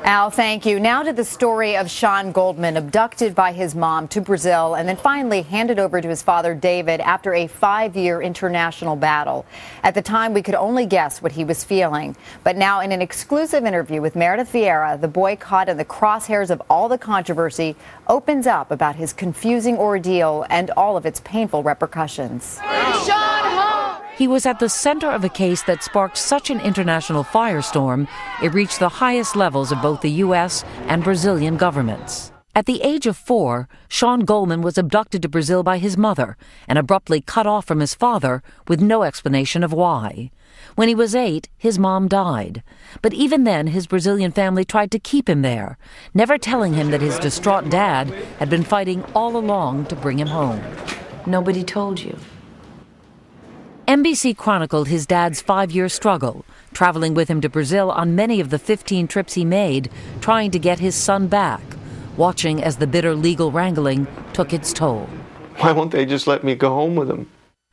Al, thank you. Now to the story of Sean Goldman, abducted by his mom to Brazil and then finally handed over to his father, David, after a 5-year international battle. At the time, we could only guess what he was feeling. But now, in an exclusive interview with Meredith Vieira, the boy caught in the crosshairs of all the controversy opens up about his confusing ordeal and all of its painful repercussions. He was at the center of a case that sparked such an international firestorm, it reached the highest levels of both the U.S. and Brazilian governments. At the age of 4, Sean Goldman was abducted to Brazil by his mother and abruptly cut off from his father with no explanation of why. When he was 8, his mom died. But even then, his Brazilian family tried to keep him there, never telling him that his distraught dad had been fighting all along to bring him home. Nobody told you. NBC chronicled his dad's 5-year struggle, traveling with him to Brazil on many of the 15 trips he made, trying to get his son back, watching as the bitter legal wrangling took its toll. Why won't they just let me go home with him?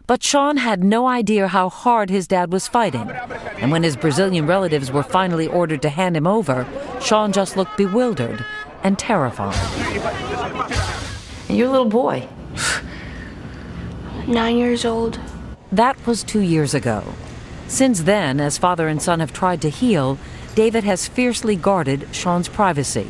But Sean had no idea how hard his dad was fighting. And when his Brazilian relatives were finally ordered to hand him over, Sean just looked bewildered and terrified. And you're a little boy. 9 years old. That was 2 years ago. Since then, as father and son have tried to heal, David has fiercely guarded Sean's privacy.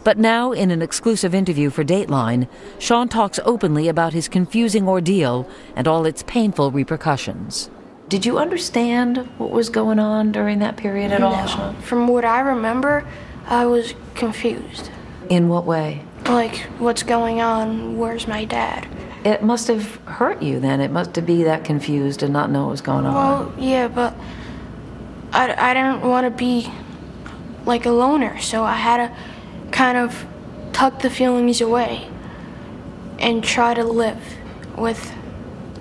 But now, in an exclusive interview for Dateline, Sean talks openly about his confusing ordeal and all its painful repercussions. Did you understand what was going on during that period at all, Sean? From what I remember, I was confused. In what way? Like, what's going on? Where's my dad? It must have hurt you then. It must have been that confused and not know what was going on. Well, yeah, but I didn't want to be like a loner, so I had to kind of tuck the feelings away and try to live with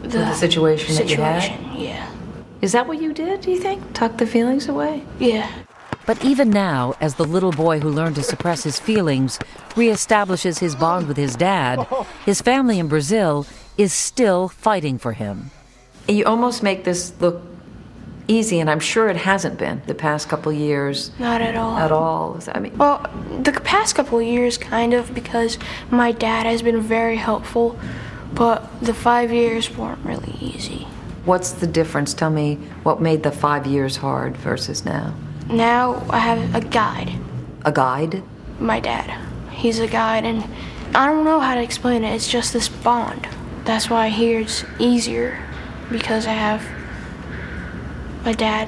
the situation that you had? Yeah. Is that what you did, do you think? Tuck the feelings away? Yeah. But even now, as the little boy who learned to suppress his feelings reestablishes his bond with his dad, his family in Brazil is still fighting for him. You almost make this look easy, and I'm sure it hasn't been the past couple years. Not at all. At all. I mean, well, the past couple of years, kind of, because my dad has been very helpful, but the 5 years weren't really easy. What's the difference? Tell me what made the 5 years hard versus now. Now I have a guide. A guide? My dad. He's a guide, and I don't know how to explain it. It's just this bond. That's why here it's easier, because I have my dad.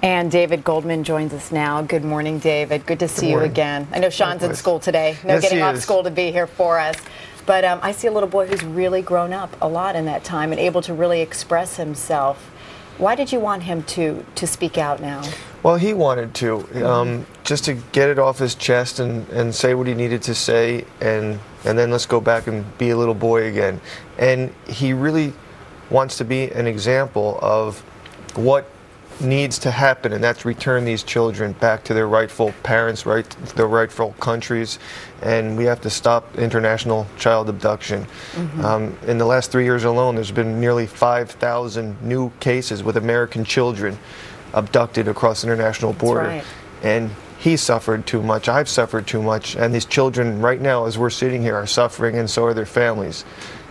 And David Goldman joins us now. Good morning, David. Good to see you again. I know Sean's in school today. No getting off school to be here for us. But I see a little boy who's really grown up a lot in that time and able to really express himself. Why did you want him to speak out now? Well, he wanted to, just to get it off his chest and say what he needed to say, and then let's go back and be a little boy again. And he really wants to be an example of what needs to happen, and that's return these children back to their rightful parents, their rightful countries, and we have to stop international child abduction. In the last 3 years alone, there's been nearly 5,000 new cases with American children abducted across the international border. That's right. And he suffered too much, I've suffered too much, and these children right now, as we're sitting here, are suffering, and so are their families.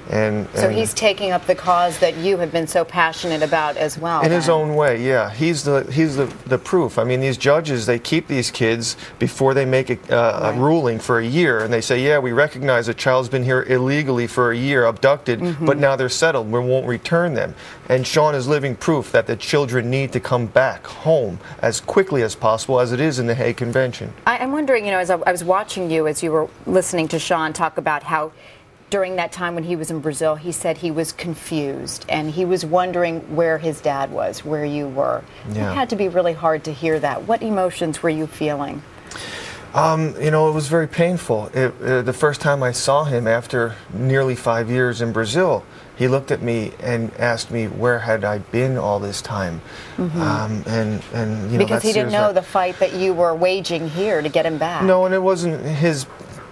So he's taking up the cause that you have been so passionate about as well. In his own way, yeah. He's the proof. I mean, these judges, they keep these kids before they make a ruling for a year, and they say, yeah, we recognize a child's been here illegally for a year, abducted, but now they're settled. We won't return them. And Sean is living proof that the children need to come back home as quickly as possible, as it is in the Hague Convention. I'm wondering, you know, as I was watching you, as you were listening to Sean talk about how during that time when he was in Brazil, he said he was confused and he was wondering where his dad was, where you were. Yeah. It had to be really hard to hear that. What emotions were you feeling? You know, it was very painful. The first time I saw him after nearly 5 years in Brazil, he looked at me and asked me where had I been all this time. And you know, because he didn't know the fight that you were waging here to get him back. No, and it wasn't his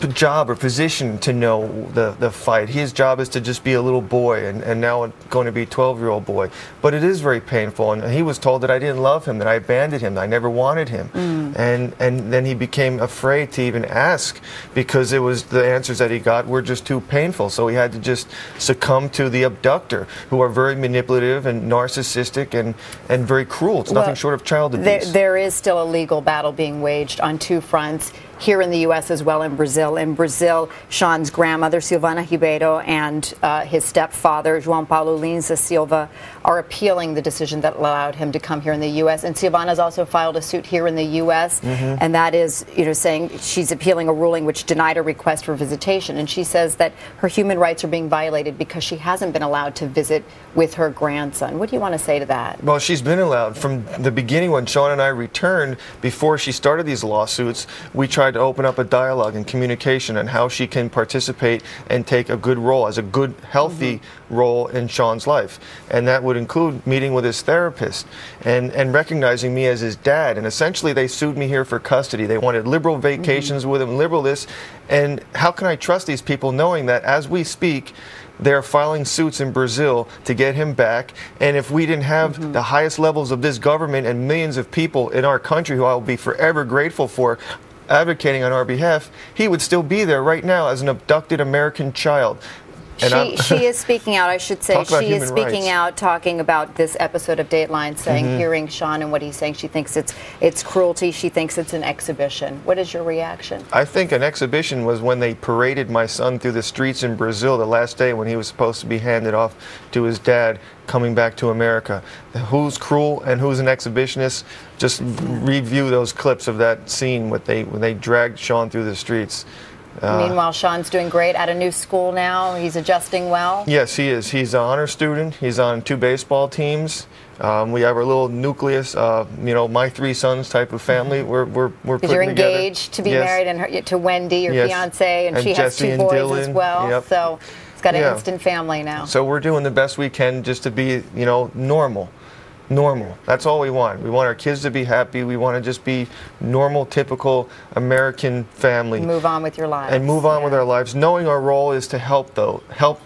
job or position to know the fight. His job is to just be a little boy, and now going to be a 12-year-old boy. But it is very painful, and he was told that I didn't love him, that I abandoned him, that I never wanted him. And then he became afraid to even ask, because it was the answers that he got were just too painful. So he had to just succumb to the abductor, who are very manipulative and narcissistic and very cruel. It's nothing short of child abuse. There is still a legal battle being waged on two fronts, here in the U.S. as well in Brazil. In Brazil, Sean's grandmother, Silvana Ribeiro, and his stepfather, João Paulo Lins da Silva, are appealing the decision that allowed him to come here in the U.S. And Silvana's also filed a suit here in the U.S., and that is, saying she's appealing a ruling which denied a request for visitation. And she says that her human rights are being violated because she hasn't been allowed to visit with her grandson. What do you want to say to that? Well, she's been allowed. From the beginning, when Sean and I returned, before she started these lawsuits, we tried to open up a dialogue and communication on how she can participate and take a good role, as a good, healthy role in Sean's life. And that would include meeting with his therapist and recognizing me as his dad. And essentially, they sued me here for custody. They wanted liberal vacations with him, liberal this. And how can I trust these people knowing that as we speak, they're filing suits in Brazil to get him back? And if we didn't have the highest levels of this government and millions of people in our country who I will be forever grateful for advocating on our behalf, he would still be there right now as an abducted American child. And she is speaking out, I should say. She is speaking rights. Out, talking about this episode of Dateline, saying, hearing Sean and what he's saying, she thinks it's cruelty. She thinks it's an exhibition. What is your reaction? I think an exhibition was when they paraded my son through the streets in Brazil the last day when he was supposed to be handed off to his dad coming back to America. Who's cruel and who's an exhibitionist? Just review those clips of that scene when they dragged Sean through the streets. Meanwhile, Sean's doing great at a new school now. He's adjusting well. Yes, he is. He's an honor student. He's on 2 baseball teams. We have our little nucleus, my 3 sons type of family. We're putting you're together. Engaged to be married to Wendy, your fiance, and she has Jesse 2 boys Dylan, as well. So it's got an instant family now. So we're doing the best we can just to be, normal. That's all we want. We want our kids to be happy. We want to just be normal, typical American family. Move on with your lives. And move on with our lives, knowing our role is to help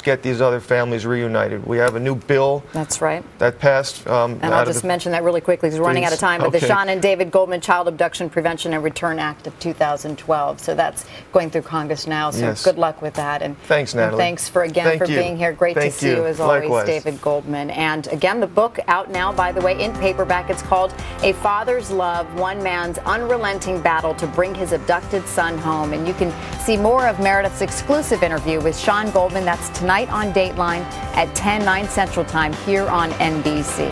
get these other families reunited. We have a new bill. That's right. That passed. And I'll just mention that really quickly because we're running out of time. But the Sean and David Goldman Child Abduction Prevention and Return Act of 2012. So that's going through Congress now. So good luck with that. And thanks, Natalie. And thanks for being here. Great to see you as always, Likewise. David Goldman. And again, the book out now, by the way, in paperback. It's called A Father's Love, One Man's Unrelenting Battle to Bring His Abducted Son Home. And you can see more of Meredith's exclusive interview with Sean Goldman. That's tonight on Dateline at 10, 9 Central Time here on NBC.